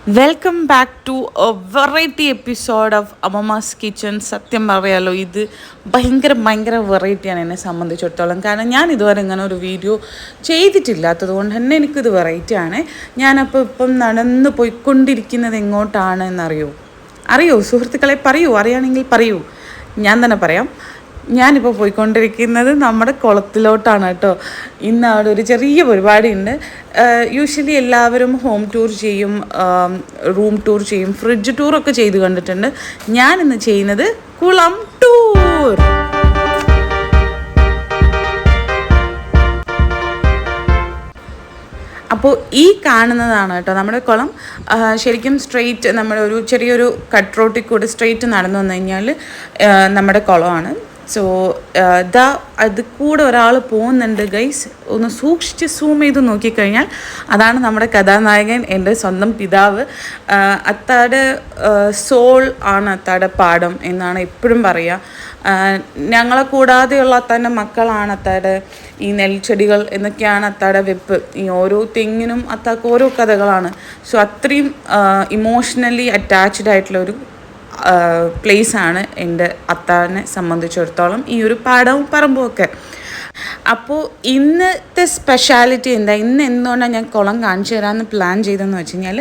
Welcome back to a variety episode of Ammama's kitchen. സത്യം പറയാലോ, ഇത് ഭയങ്കര വെറൈറ്റിയാണ് എന്നെ സംബന്ധിച്ചിടത്തോളം. കാരണം ഞാൻ ഇതുവരെ ഇങ്ങനെ ഒരു വീഡിയോ ചെയ്തിട്ടില്ലാത്തത് കൊണ്ട് തന്നെ എനിക്കിത് വെറൈറ്റിയാണ്. ഞാനപ്പോൾ ഇപ്പം നടന്നു പോയിക്കൊണ്ടിരിക്കുന്നത് എങ്ങോട്ടാണ് അറിയോ സുഹൃത്തുക്കളെ? അറിയുകയാണെങ്കിൽ പറയൂ, ഞാൻ തന്നെ പറയാം. ഞാനിപ്പോൾ പോയിക്കൊണ്ടിരിക്കുന്നത് നമ്മുടെ കുളത്തിലോട്ടാണ് കേട്ടോ. ഇന്ന് അവിടെ ഒരു ചെറിയ പരിപാടിയുണ്ട്. യൂഷ്വലി എല്ലാവരും ഹോം ടൂർ ചെയ്യും, റൂം ടൂർ ചെയ്യും, ഫ്രിഡ്ജ് ടൂറൊക്കെ ചെയ്ത് കണ്ടിട്ടുണ്ട്. ഞാനിന്ന് ചെയ്യുന്നത് കുളം ടൂർ. അപ്പോൾ ഈ കാണുന്നതാണ് കേട്ടോ നമ്മുടെ കുളം. ശരിക്കും സ്ട്രെയിറ്റ് നമ്മുടെ ഒരു ചെറിയൊരു കട്ട് റോട്ടിൽ കൂടെ സ്ട്രെയിറ്റ് നടന്നു വന്നു കഴിഞ്ഞാൽ നമ്മുടെ കുളമാണ്. സോ അത് കൂടെ ഒരാൾ പോകുന്നുണ്ട് ഗൈസ്. ഒന്ന് സൂക്ഷിച്ച് സൂം ചെയ്ത് നോക്കിക്കഴിഞ്ഞാൽ അതാണ് നമ്മുടെ കഥാനായകൻ, എൻ്റെ സ്വന്തം പിതാവ്. അത്താടെ സോൾ ആണ് അത്താടെ പാടം എന്നാണ് എപ്പോഴും പറയുക. ഞങ്ങളെ കൂടാതെയുള്ള അത്താൻ്റെ മക്കളാണ് അത്താടെ ഈ നെൽച്ചെടികൾ എന്നൊക്കെയാണ് അത്താടെ വെപ്പ്. ഈ ഓരോ തെങ്ങിനും അത്താക്ക് ഓരോ കഥകളാണ്. സോ അത്രയും ഇമോഷണലി അറ്റാച്ച്ഡ് ആയിട്ടുള്ള ഒരു പ്ലേസാണ് എൻ്റെ അത്താനെ സംബന്ധിച്ചിടത്തോളം ഈ ഒരു പാടവും പറമ്പും ഒക്കെ. അപ്പോൾ ഇന്നത്തെ സ്പെഷ്യാലിറ്റി എന്താ, ഇന്ന് എന്തുകൊണ്ടാണ് ഞാൻ കുളം കാണിച്ചു തരാമെന്ന് പ്ലാൻ ചെയ്തതെന്ന് വെച്ച് കഴിഞ്ഞാൽ,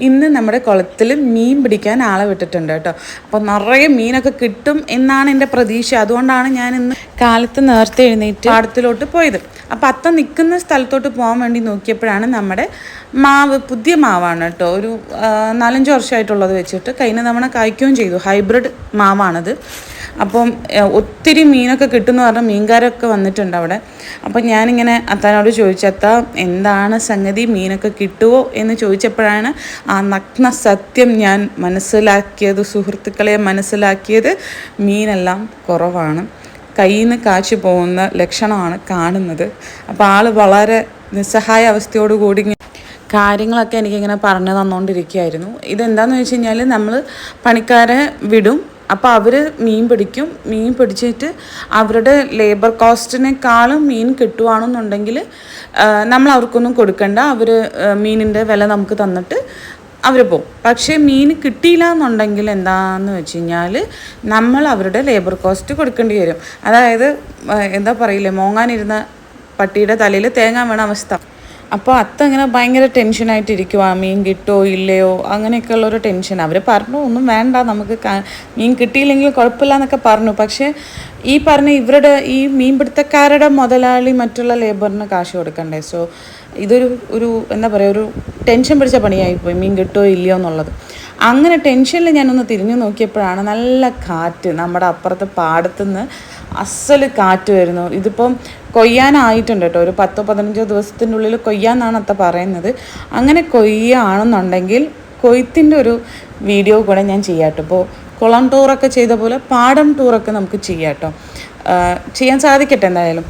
ഇന്ന് നമ്മുടെ കുളത്തിൽ മീൻ പിടിക്കാൻ ആളെ വിട്ടിട്ടുണ്ട് കേട്ടോ. അപ്പോൾ നിറയെ മീനൊക്കെ കിട്ടും എന്നാണ് എൻ്റെ പ്രതീക്ഷ. അതുകൊണ്ടാണ് ഞാൻ ഇന്ന് കാലത്ത് നേരത്തെ എഴുന്നേറ്റ് പാടത്തിലോട്ട് പോയത്. അപ്പോൾ അത്ത നിൽക്കുന്ന സ്ഥലത്തോട്ട് പോകാൻ വേണ്ടി നോക്കിയപ്പോഴാണ് നമ്മുടെ മാവ്, പുതിയ മാവാണ് കേട്ടോ, ഒരു 4-5 വർഷമായിട്ടുള്ളത് വെച്ചിട്ട് കഴിഞ്ഞ തവണ കായ്ക്കുകയും ചെയ്തു. ഹൈബ്രിഡ് മാവാണത്. അപ്പം ഒത്തിരി മീനൊക്കെ കിട്ടുമെന്ന് പറഞ്ഞാൽ മീൻകാരൊക്കെ വന്നിട്ടുണ്ട് അവിടെ. അപ്പം ഞാനിങ്ങനെ അത്താനോട് ചോദിച്ചു, അത്ത എന്താണ് സംഗതി, മീനൊക്കെ കിട്ടുമോ എന്ന് ചോദിച്ചപ്പോഴാണ് ആ നഗ്ന സത്യം ഞാൻ മനസ്സിലാക്കിയത്, സുഹൃത്തുക്കളെ മനസ്സിലാക്കിയത്. മീനെല്ലാം കുറവാണ്, കയ്യിൽ നിന്ന് കാച്ചു പോകുന്ന ലക്ഷണമാണ് കാണുന്നത്. അപ്പോൾ ആൾ വളരെ നിസ്സഹായ അവസ്ഥയോടുകൂടി കാര്യങ്ങളൊക്കെ എനിക്കിങ്ങനെ പറഞ്ഞു തന്നുകൊണ്ടിരിക്കുകയായിരുന്നു. ഇതെന്താണെന്ന് വെച്ച് കഴിഞ്ഞാൽ, നമ്മൾ പണിക്കാരെ വിടും, അപ്പോൾ അവർ മീൻ പിടിക്കും. മീൻ പിടിച്ചിട്ട് അവരുടെ ലേബർ കോസ്റ്റിനേക്കാളും മീൻ കിട്ടുവാണെന്നുണ്ടെങ്കിൽ നമ്മൾ അവർക്കൊന്നും കൊടുക്കണ്ട, അവർ മീനിൻ്റെ വില നമുക്ക് തന്നിട്ട് അവർ പോകും. പക്ഷേ മീൻ കിട്ടിയില്ല എന്നുണ്ടെങ്കിൽ എന്താണെന്ന് വെച്ച് കഴിഞ്ഞാൽ നമ്മൾ അവരുടെ ലേബർ കോസ്റ്റ് കൊടുക്കേണ്ടി വരും. അതായത് എന്താ പറയില്ലേ, മോങ്ങാനിരുന്ന പട്ടിയുടെ തലയിൽ തേങ്ങ വീണ അവസ്ഥ. അപ്പോൾ അത്ത ഇങ്ങനെ ഭയങ്കര ടെൻഷനായിട്ടിരിക്കുക, മീൻ കിട്ടുമോ ഇല്ലയോ അങ്ങനെയൊക്കെയുള്ളൊരു ടെൻഷൻ. അവർ പറഞ്ഞു ഒന്നും വേണ്ട, നമുക്ക് മീൻ കിട്ടിയില്ലെങ്കിൽ കുഴപ്പമില്ല എന്നൊക്കെ പറഞ്ഞു. പക്ഷേ ഈ പറഞ്ഞ ഇവരുടെ ഈ മീൻപിടുത്തക്കാരുടെ മുതലാളി മറ്റുള്ള ലേബറിന് കാശ് കൊടുക്കണ്ടേ. സോ ഇതൊരു എന്താ പറയുക, ഒരു ടെൻഷൻ പിടിച്ച പണിയായിപ്പോയി, മീൻ കിട്ടുമോ ഇല്ലയോ എന്നുള്ളത്. അങ്ങനെ ടെൻഷനിൽ ഞാനൊന്ന് തിരിഞ്ഞു നോക്കിയപ്പോഴാണ് നല്ല കാറ്റ്, നമ്മുടെ അപ്പുറത്തെ പാടത്തുനിന്ന് അസല് കാറ്റ് വരുന്നു. ഇതിപ്പം കൊയ്യാനായിട്ടുണ്ട് കേട്ടോ, ഒരു 10-15 ദിവസത്തിൻ്റെ ഉള്ളിൽ കൊയ്യാന്നാണ് അത്ത പറയുന്നത്. അങ്ങനെ കൊയ്യാണെന്നുണ്ടെങ്കിൽ കൊയ്ത്തിൻ്റെ ഒരു വീഡിയോ കൂടെ ഞാൻ ചെയ്യാം കേട്ടോ. ഇപ്പോൾ കുളം ടൂറൊക്കെ ചെയ്ത പോലെ പാടം ടൂറൊക്കെ നമുക്ക് ചെയ്യാം കേട്ടോ, ചെയ്യാൻ സാധിക്കട്ടെ എന്തായാലും.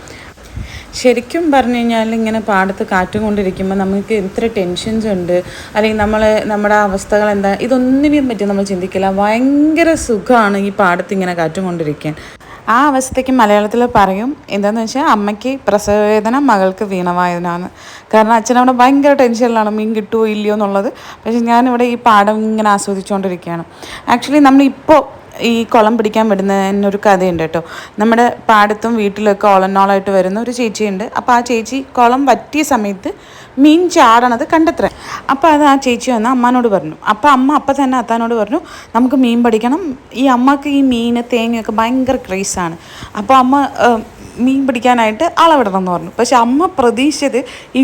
ശരിക്കും പറഞ്ഞു കഴിഞ്ഞാൽ ഇങ്ങനെ പാടത്ത് കാറ്റും കൊണ്ടിരിക്കുമ്പോൾ നമുക്ക് എത്ര ടെൻഷൻസ് ഉണ്ട്, അല്ലെങ്കിൽ നമ്മുടെ അവസ്ഥകൾ എന്താ, ഇതൊന്നിനെയും പറ്റി നമ്മൾ ചിന്തിക്കില്ല. ഭയങ്കര സുഖമാണ് ഈ പാടത്ത് ഇങ്ങനെ കാറ്റും കൊണ്ടിരിക്കാൻ. ആ അവസ്ഥയ്ക്ക് മലയാളത്തിൽ പറയും എന്താണെന്ന് വെച്ചാൽ, അമ്മയ്ക്ക് പ്രസവവേദന, മകൾക്ക് വീണവായനാണ്. കാരണം അച്ഛനവിടെ ഭയങ്കര ടെൻഷനിലാണ് മീൻ കിട്ടുമോ ഇല്ലയോ എന്നുള്ളത്. പക്ഷേ ഞാനിവിടെ ഈ പാടം ഇങ്ങനെ ആസ്വദിച്ചുകൊണ്ടിരിക്കുകയാണ്. ആക്ച്വലി നമ്മളിപ്പോൾ ഈ കുളം പിടിക്കാൻ വിടുന്നതിനൊരു കഥയുണ്ട് കേട്ടോ. നമ്മുടെ പാടത്തും വീട്ടിലൊക്കെ ഓളന്നോളായിട്ട് വരുന്ന ഒരു ചേച്ചിയുണ്ട്. അപ്പോൾ ആ ചേച്ചി കുളം വറ്റിയ സമയത്ത് മീൻ ചാടണത് കണ്ടെത്ര. അപ്പോൾ അത് ആ ചേച്ചി വന്ന് അമ്മാനോട് പറഞ്ഞു. അപ്പോൾ അമ്മ അപ്പം തന്നെ അത്താനോട് പറഞ്ഞു, നമുക്ക് മീൻ പിടിക്കണം. ഈ അമ്മക്ക് ഈ മീൻ തേങ്ങയൊക്കെ ഭയങ്കര ക്രേസാണ്. അപ്പോൾ അമ്മ മീൻ പിടിക്കാനായിട്ട് അളവിടണം എന്ന് പറഞ്ഞു. പക്ഷെ അമ്മ പ്രതീക്ഷിച്ചത് ഈ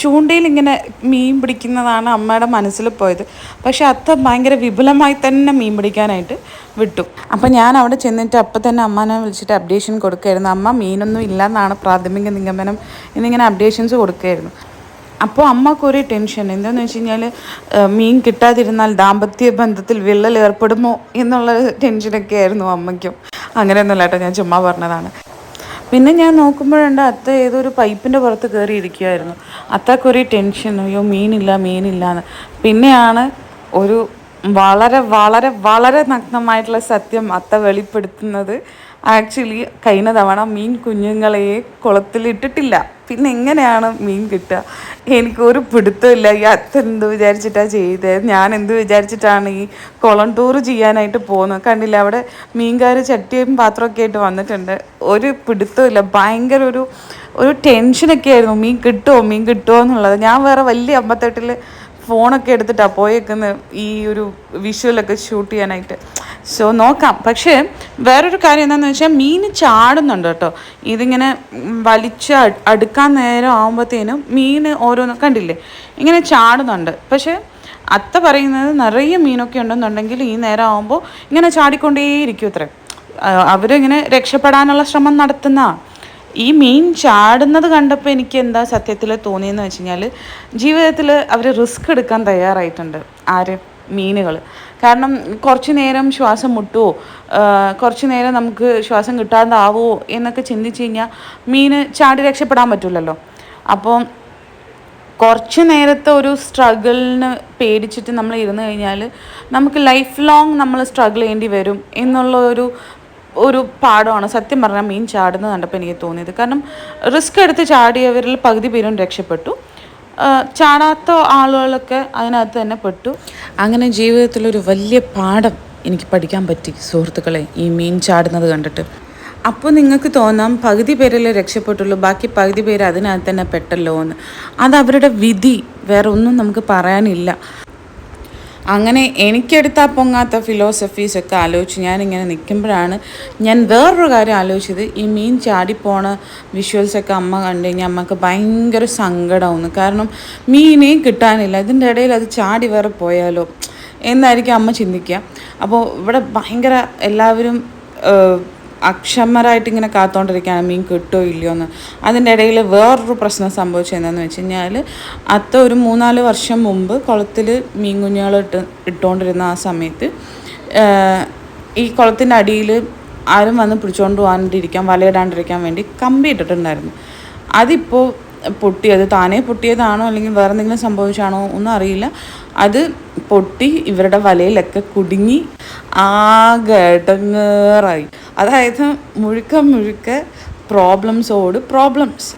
ചൂണ്ടയിൽ ഇങ്ങനെ മീൻ പിടിക്കുന്നതാണ് അമ്മയുടെ മനസ്സിൽ പോയത്. പക്ഷെ അത്ത ഭയങ്കര വിപുലമായി തന്നെ മീൻ പിടിക്കാനായിട്ട് വിട്ടു. അപ്പോൾ ഞാൻ അവിടെ ചെന്നിട്ട് അപ്പം തന്നെ അമ്മനെ വിളിച്ചിട്ട് അപ്ഡേഷൻ കൊടുക്കുകയായിരുന്നു. അമ്മ മീനൊന്നും ഇല്ലയെന്നാണ് പ്രാഥമിക നിഗമനം എന്നിങ്ങനെ അപ്ഡേഷൻസ് കൊടുക്കുകയായിരുന്നു. അപ്പോൾ അമ്മക്കൊരു ടെൻഷൻ എന്താണെന്ന് വെച്ച് കഴിഞ്ഞാൽ, മീൻ കിട്ടാതിരുന്നാൽ ദാമ്പത്യ ബന്ധത്തിൽ വിള്ളൽ ഏർപ്പെടുമോ എന്നുള്ള ടെൻഷനൊക്കെ ആയിരുന്നു അമ്മയ്ക്കും. അങ്ങനെയൊന്നുമല്ല കേട്ടോ, ഞാൻ ചുമ്മാ പറഞ്ഞതാണ്. പിന്നെ ഞാൻ നോക്കുമ്പോഴുണ്ട് അത്ത ഏതൊരു പൈപ്പിൻ്റെ പുറത്ത് കയറിയിരിക്കുമായിരുന്നു. അത്തക്കൊരു ടെൻഷൻ, അയ്യോ മീനില്ല എന്ന്. പിന്നെയാണ് ഒരു വളരെ വളരെ വളരെ നഗ്നമായിട്ടുള്ള സത്യം അത്ത വെളിപ്പെടുത്തുന്നത്. ആക്ച്വലി കഴിഞ്ഞ തവണ മീൻ കുഞ്ഞുങ്ങളെ കുളത്തിലിട്ടിട്ടില്ല. പിന്നെ എങ്ങനെയാണ് മീൻ കിട്ടുക? എനിക്കൊരു പിടുത്തമില്ല. ഈ അച്ഛൻ എന്ത് വിചാരിച്ചിട്ടാണ് ചെയ്തത്, ഞാൻ എന്ത് വിചാരിച്ചിട്ടാണ് ഈ കുളം ടൂർ ചെയ്യാനായിട്ട് പോകുന്നത്. കണ്ടില്ല, അവിടെ മീൻകാർ ചട്ടിയും പാത്രമൊക്കെ ആയിട്ട് വന്നിട്ടുണ്ട്. ഒരു പിടുത്തമില്ല. ഭയങ്കര ഒരു ടെൻഷനൊക്കെ ആയിരുന്നു, മീൻ കിട്ടുമോ എന്നുള്ളത്. ഞാൻ വേറെ വലിയ അമ്പത്തെട്ടിൽ ഫോണൊക്കെ എടുത്തിട്ടാണ് പോയേക്കുന്നത് ഈ ഒരു വിഷ്വലൊക്കെ ഷൂട്ട് ചെയ്യാനായിട്ട്. സോ നോക്കാം. പക്ഷേ വേറൊരു കാര്യം എന്താണെന്ന് വെച്ചാൽ മീൻ ചാടുന്നുണ്ട് കേട്ടോ. ഇതിങ്ങനെ വലിച്ച് അടുക്കാൻ നേരം ആകുമ്പോഴത്തേനും മീൻ ഓരോന്ന് കണ്ടില്ലേ ഇങ്ങനെ ചാടുന്നുണ്ട്. പക്ഷേ അത്ത പറയുന്നത് നിറയെ മീനൊക്കെ ഉണ്ടെന്നുണ്ടെങ്കിൽ ഈ നേരം ആകുമ്പോൾ ഇങ്ങനെ ചാടിക്കൊണ്ടേയിരിക്കും അത്രേ. അവരിങ്ങനെ രക്ഷപ്പെടാനുള്ള ശ്രമം നടത്തുന്നതാണ്. ഈ മീൻ ചാടുന്നത് കണ്ടപ്പോൾ എനിക്ക് എന്താ സത്യത്തിൽ തോന്നിയെന്ന് വെച്ച് കഴിഞ്ഞാൽ, ജീവിതത്തിൽ അവർ റിസ്ക് എടുക്കാൻ തയ്യാറായിട്ടുണ്ട്. ആര്? മീനുകൾ. കാരണം കുറച്ച് നേരം ശ്വാസം മുട്ടുമോ, കുറച്ച് നേരം നമുക്ക് ശ്വാസം കിട്ടാതാവുമോ എന്നൊക്കെ ചിന്തിച്ച് കഴിഞ്ഞാൽ മീൻ ചാടി രക്ഷപ്പെടാൻ പറ്റില്ലല്ലോ. അപ്പോൾ കുറച്ച് നേരത്തെ ഒരു സ്ട്രഗിളിന് പേടിച്ചിട്ട് നമ്മൾ ഇരുന്ന് കഴിഞ്ഞാൽ നമുക്ക് ലൈഫ് ലോങ് നമ്മൾ സ്ട്രഗിൾ ചെയ്യേണ്ടി വരും എന്നുള്ള ഒരു പാഠമാണ് സത്യം പറഞ്ഞാൽ മീൻ ചാടുന്നത് കണ്ടപ്പോൾ എനിക്ക് തോന്നിയത്. കാരണം റിസ്ക് എടുത്ത് ചാടിയവരിൽ പകുതി പേരും രക്ഷപ്പെട്ടു, ചാടാത്ത ആളുകളൊക്കെ അതിനകത്ത് തന്നെ പെട്ടു. അങ്ങനെ ജീവിതത്തിലൊരു വലിയ പാഠം എനിക്ക് പഠിക്കാൻ പറ്റി സുഹൃത്തുക്കളെ, ഈ മീൻ ചാടുന്നത് കണ്ടിട്ട്. അപ്പോൾ നിങ്ങൾക്ക് തോന്നാം പകുതി പേരല്ലേ രക്ഷപ്പെട്ടുള്ളൂ, ബാക്കി പകുതി പേര് അതിനകത്ത് തന്നെ പെട്ടല്ലോ എന്ന്. അതവരുടെ വിധി, വേറെ ഒന്നും നമുക്ക് പറയാനില്ല. അങ്ങനെ എനിക്കെടുത്താൽ പൊങ്ങാത്ത ഫിലോസഫീസൊക്കെ ആലോചിച്ച് ഞാനിങ്ങനെ നിൽക്കുമ്പോഴാണ് ഞാൻ വേറൊരു കാര്യം ആലോചിച്ചത്. ഈ മീൻ ചാടിപ്പോണ വിഷ്വൽസൊക്കെ അമ്മ കണ്ടു കഴിഞ്ഞാൽ അമ്മക്ക് ഭയങ്കര സങ്കടമാവുന്നു. കാരണം മീനേ കിട്ടാനില്ല, ഇതിൻ്റെ ഇടയിൽ അത് ചാടി വേറെ പോയാലോ എന്നായിരിക്കും അമ്മ ചിന്തിക്കുക. അപ്പോൾ ഇവിടെ ഭയങ്കര എല്ലാവരും അക്ഷമരായിട്ട് ഇങ്ങനെ കാത്തുകൊണ്ടിരിക്കുകയാണ് മീൻ കിട്ടുമോ ഇല്ലയോ എന്ന്. അതിൻ്റെ ഇടയിൽ വേറൊരു പ്രശ്നം സംഭവിച്ചത് എന്താണെന്ന് വെച്ച് കഴിഞ്ഞാൽ, അത്ത ഒരു 3-4 വർഷം മുമ്പ് കുളത്തിൽ മീൻ കുഞ്ഞുങ്ങൾ ഇട്ടുകൊണ്ടിരുന്ന ആ സമയത്ത് ഈ കുളത്തിൻ്റെ അടിയിൽ ആരും വന്ന് പിടിച്ചുകൊണ്ട് പോകാണ്ടിരിക്കാൻ, വലയിടാണ്ടിരിക്കാൻ വേണ്ടി കമ്പി ഇട്ടിട്ടുണ്ടായിരുന്നു. അതിപ്പോൾ പൊട്ടിയത് താനേ പൊട്ടിയതാണോ അല്ലെങ്കിൽ വേറെ എന്തെങ്കിലും സംഭവിച്ചാണോ ഒന്നും അറിയില്ല. അത് പൊട്ടി ഇവരുടെ വലയിലൊക്കെ കുടുങ്ങി ആകെ ഇടങ്ങേറായി. അതായത് മുഴുക്ക പ്രോബ്ലംസ്.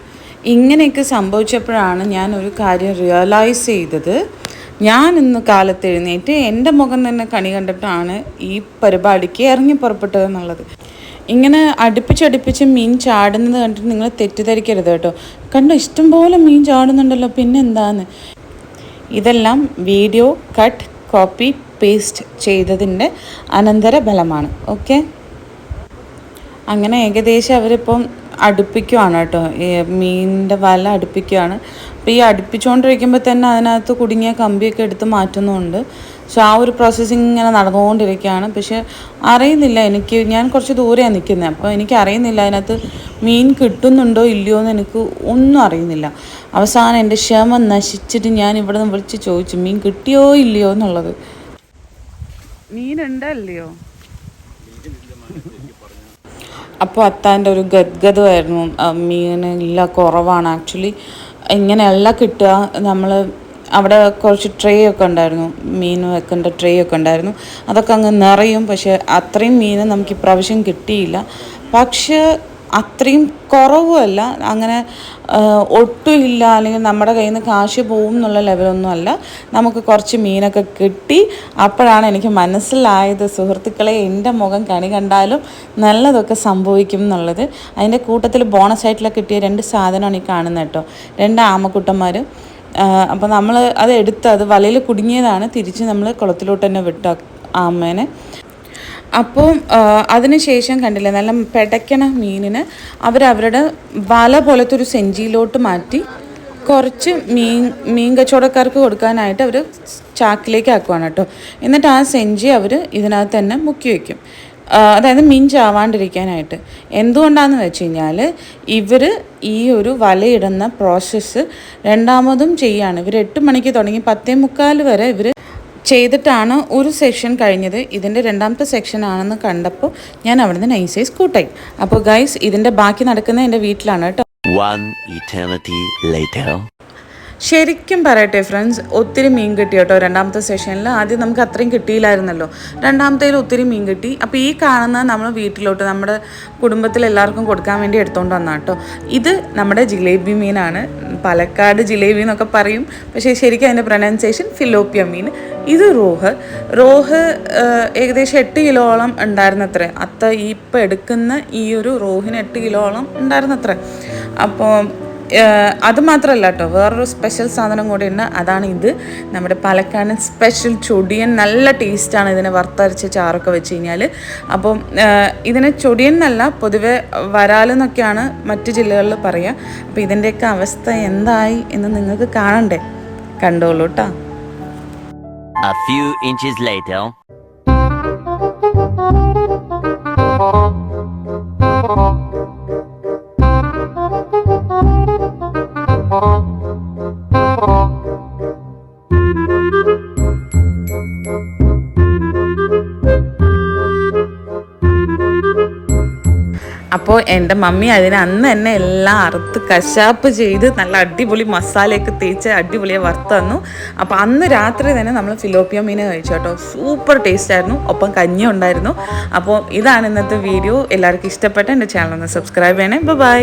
ഇങ്ങനെയൊക്കെ സംഭവിച്ചപ്പോഴാണ് ഞാൻ ഒരു കാര്യം റിയലൈസ് ചെയ്തത്. ഞാൻ ഇന്ന് കാലത്ത് എഴുന്നേറ്റ് എൻ്റെ മുഖം തന്നെ കണി കണ്ടിട്ടാണ് ഈ പരിപാടിക്ക് ഇറങ്ങി പുറപ്പെട്ടതെന്നുള്ളത്. ഇങ്ങനെ അടുപ്പിച്ചടുപ്പിച്ച് മീൻ ചാടുന്നത് കണ്ടിട്ട് നിങ്ങൾ തെറ്റിദ്ധരിക്കരുത് കേട്ടോ. കണ്ടോ, ഇഷ്ടംപോലെ മീൻ ചാടുന്നുണ്ടല്ലോ, പിന്നെന്താന്ന്. ഇതെല്ലാം വീഡിയോ കട്ട് കോപ്പി പേസ്റ്റ് ചെയ്തതിൻ്റെ അനന്തര ഫലമാണ്. ഓക്കെ, അങ്ങനെ ഏകദേശം അവരിപ്പം അടുപ്പിക്കുവാണ് കേട്ടോ, മീനിൻ്റെ വല അടുപ്പിക്കുകയാണ്. അപ്പോൾ ഈ അടുപ്പിച്ചുകൊണ്ടിരിക്കുമ്പോൾ തന്നെ അതിനകത്ത് കുടുങ്ങിയ കമ്പിയൊക്കെ എടുത്ത് മാറ്റുന്നുണ്ട്. സോ ആ ഒരു പ്രോസസ്സിങ് ഇങ്ങനെ നടന്നുകൊണ്ടിരിക്കുകയാണ്. പക്ഷെ അറിയുന്നില്ല, ഞാൻ കുറച്ച് ദൂരെയാണ് നിൽക്കുന്നത്, അപ്പോൾ എനിക്ക് അറിയുന്നില്ല അതിനകത്ത് മീൻ കിട്ടുന്നുണ്ടോ ഇല്ലയോ എന്ന് എനിക്ക് ഒന്നും അറിയുന്നില്ല. അവസാനം എൻ്റെ ക്ഷമ നശിച്ചിട്ട് ഞാൻ ഇവിടെ നിന്ന് വിളിച്ച് ചോദിച്ചു മീൻ കിട്ടിയോ ഇല്ലയോ എന്നുള്ളത്. മീനുണ്ടല്ലയോ? അപ്പോൾ അത്താൻ്റെ ഒരു ഗദ്ഗതമായിരുന്നു, മീനില്ല, കുറവാണ് ആക്ച്വലി, ഇങ്ങനെയല്ല കിട്ടുക. നമ്മൾ അവിടെ കുറച്ച് ട്രേ ഒക്കെ ഉണ്ടായിരുന്നു, മീൻ വെക്കേണ്ട ട്രേ ഒക്കെ ഉണ്ടായിരുന്നു, അതൊക്കെ അങ്ങ് നിറയും. പക്ഷേ അത്രയും മീൻ നമുക്ക് ഇപ്രാവശ്യം കിട്ടിയില്ല. പക്ഷേ അത്രയും കുറവുമല്ല, അങ്ങനെ ഒട്ടുമില്ല, അല്ലെങ്കിൽ നമ്മുടെ കയ്യിൽ നിന്ന് കാശ് പോവും എന്നുള്ള ലെവലൊന്നും അല്ല. നമുക്ക് കുറച്ച് മീനൊക്കെ കിട്ടി. അപ്പോഴാണ് എനിക്ക് മനസ്സിലായത് സുഹൃത്തുക്കളെ, എൻ്റെ മുഖം കണി കണ്ടാലും നല്ലതൊക്കെ സംഭവിക്കും എന്നുള്ളത്. അതിൻ്റെ കൂട്ടത്തിൽ ബോണസായിട്ടുള്ള കിട്ടിയ 2 സാധനമാണ് ഈ കാണുന്നത് കേട്ടോ, 2 ആമക്കുട്ടന്മാർ. അപ്പോൾ നമ്മൾ അത് എടുത്ത്, അത് വലയിൽ കുടുങ്ങിയതാണ്, തിരിച്ച് നമ്മൾ കുളത്തിലോട്ട് തന്നെ വിട്ട ആമേനെ. അപ്പോൾ അതിന് ശേഷം കണ്ടില്ലേ, നല്ല പെടയ്ക്കണ മീനിന് അവരവരുടെ വല പോലത്തെ ഒരു സെഞ്ചിയിലോട്ട് മാറ്റി കുറച്ച് മീൻ കച്ചവടക്കാർക്ക് കൊടുക്കാനായിട്ട് അവർ ചാക്കിലേക്ക് ആക്കുവാണ് കേട്ടോ. എന്നിട്ട് ആ സെഞ്ചി അവർ ഇതിനകത്ത് തന്നെ മുക്കി വയ്ക്കും, അതായത് മീൻ ചാവാണ്ടിരിക്കാനായിട്ട്. എന്തുകൊണ്ടാണെന്ന് വെച്ച് കഴിഞ്ഞാൽ ഇവർ ഈ ഒരു വലയിടുന്ന പ്രോസസ്സ് രണ്ടാമതും ചെയ്യാണ്. ഇവർ 8 മണിക്ക് തുടങ്ങി 10:45 വരെ ഇവർ ചെയ്തിട്ടാണ് ഒരു സെക്ഷൻ കഴിഞ്ഞത്. ഇതിൻ്റെ 2ാമത്തെ സെക്ഷൻ ആണെന്ന് കണ്ടപ്പോൾ ഞാൻ അവിടുന്ന് നൈസായി സ്കൂട്ടായി. അപ്പോൾ ഗൈസ്, ഇതിൻ്റെ ബാക്കി നടക്കുന്നത് എൻ്റെ വീട്ടിലാണ് കേട്ടോ. ശരിക്കും പറയട്ടെ ഫ്രണ്ട്സ്, ഒത്തിരി മീൻ കിട്ടി കേട്ടോ രണ്ടാമത്തെ സെഷനിൽ. ആദ്യം നമുക്ക് അത്രയും കിട്ടിയില്ലായിരുന്നല്ലോ, രണ്ടാമത്തേൽ ഒത്തിരി മീൻ കിട്ടി. അപ്പോൾ ഈ കാണുന്ന നമ്മൾ വീട്ടിലോട്ട് നമ്മുടെ കുടുംബത്തിൽ എല്ലാവർക്കും കൊടുക്കാൻ വേണ്ടി എടുത്തുകൊണ്ട് വന്നാൽ കേട്ടോ. ഇത് നമ്മുടെ ജിലേബി മീനാണ്, പാലക്കാട് ജിലേബി എന്നൊക്കെ പറയും, പക്ഷേ ശരിക്കും അതിൻ്റെ പ്രൊനൗൺസിയേഷൻ ഫിലോപ്പിയ മീൻ. ഇത് റോഹ് ഏകദേശം 8 കിലോളം ഉണ്ടായിരുന്നത്രേ. ഇപ്പോൾ എടുക്കുന്ന ഈ ഒരു റോഹിന് 8 കിലോളം ഉണ്ടായിരുന്നത്രേ. അപ്പോൾ അത് മാത്രമല്ല കേട്ടോ, വേറൊരു സ്പെഷ്യൽ സാധനം കൂടി ഉണ്ട്. അതാണ് ഇത്, നമ്മുടെ പാലക്കാടൻ സ്പെഷ്യൽ ചൊടിയൻ. നല്ല ടേസ്റ്റാണ് ഇതിനെ വറുത്തരച്ച് ചാറൊക്കെ വെച്ച് കഴിഞ്ഞാൽ. അപ്പം ഇതിന് ചൊടിയൻ എന്നല്ല, പൊതുവെ വരാലെന്നൊക്കെയാണ് മറ്റു ജില്ലകളിൽ പറയുക. അപ്പോൾ ഇതിൻ്റെയൊക്കെ അവസ്ഥ എന്തായി എന്ന് നിങ്ങൾക്ക് കാണണ്ടേ, കണ്ടോളൂ കേട്ടോ. A few inches later. അപ്പോൾ എൻ്റെ മമ്മി അതിന് അന്ന് തന്നെ എല്ലാം അറുത്ത് കശാപ്പ് ചെയ്ത് നല്ല അടിപൊളി മസാലയൊക്കെ തേച്ച് അടിപൊളിയെ വറുത്ത് തന്നു. അപ്പോൾ അന്ന് രാത്രി തന്നെ നമ്മൾ ഫിലോപ്പിയ മീൻ കഴിച്ചു കേട്ടോ. സൂപ്പർ ടേസ്റ്റ് ആയിരുന്നു, ഒപ്പം കഞ്ഞി ഉണ്ടായിരുന്നു. അപ്പോൾ ഇതാണ് ഇന്നത്തെ വീഡിയോ. എല്ലാവർക്കും ഇഷ്ടപ്പെട്ട എൻ്റെ ചാനൽ ഒന്ന് സബ്സ്ക്രൈബ് ചെയ്യണേ. ബൈ.